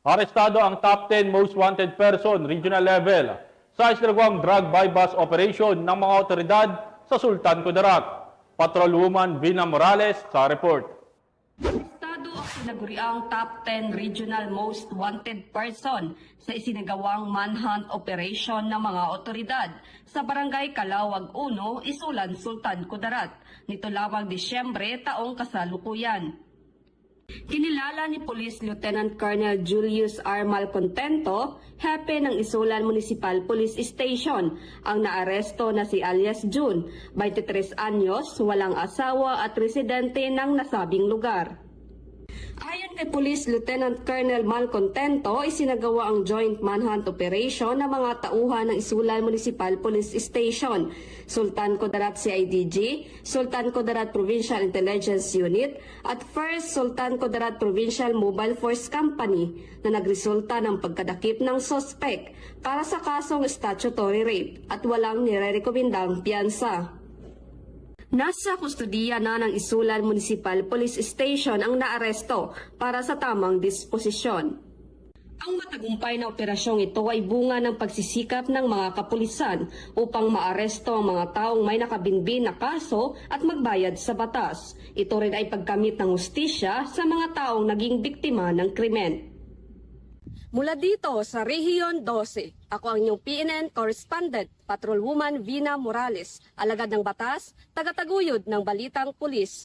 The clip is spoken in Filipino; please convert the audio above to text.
Arestado ang top 10 most wanted person regional level sa isinagawang drug bypass operation ng mga otoridad sa Sultan Kudarat. Patrolwoman Vina Morales sa report. Estado ang sinaguriang top 10 regional most wanted person sa isinagawang manhunt operation ng mga otoridad sa Barangay Calawag 1, Isulan, Sultan Kudarat. Nito lamang Disyembre taong kasalukuyan. Kinilala ni Police Lieutenant Colonel Julius R. Malcontento, hepe ng Isulan Municipal Police Station, ang naaresto na si alias June, 23 anyos, walang asawa at residente ng nasabing lugar. Ayon kay Police Lieutenant Colonel Malcontento, isinagawa ang joint manhunt operation ng mga tauhan ng Isulan Municipal Police Station, Sultan Kudarat CIDG, Sultan Kudarat Provincial Intelligence Unit at 1st Sultan Kudarat Provincial Mobile Force Company na nagresulta ng pagkadakip ng sospek para sa kasong statutory rape at walang nirerekomendang piyansa. Nasa kustodiya na ng Isulan Municipal Police Station ang naaresto para sa tamang disposisyon. Ang matagumpay na operasyong ito ay bunga ng pagsisikap ng mga kapulisan upang maaresto ang mga taong may nakabinbin na kaso at magbayad sa batas. Ito rin ay pagkamit ng hustisya sa mga taong naging biktima ng krimen. Mula dito sa Rehiyon 12, ako ang inyong PNN correspondent, Patrolwoman Vina Morales, alagad ng batas, tagataguyod ng Balitang Pulis.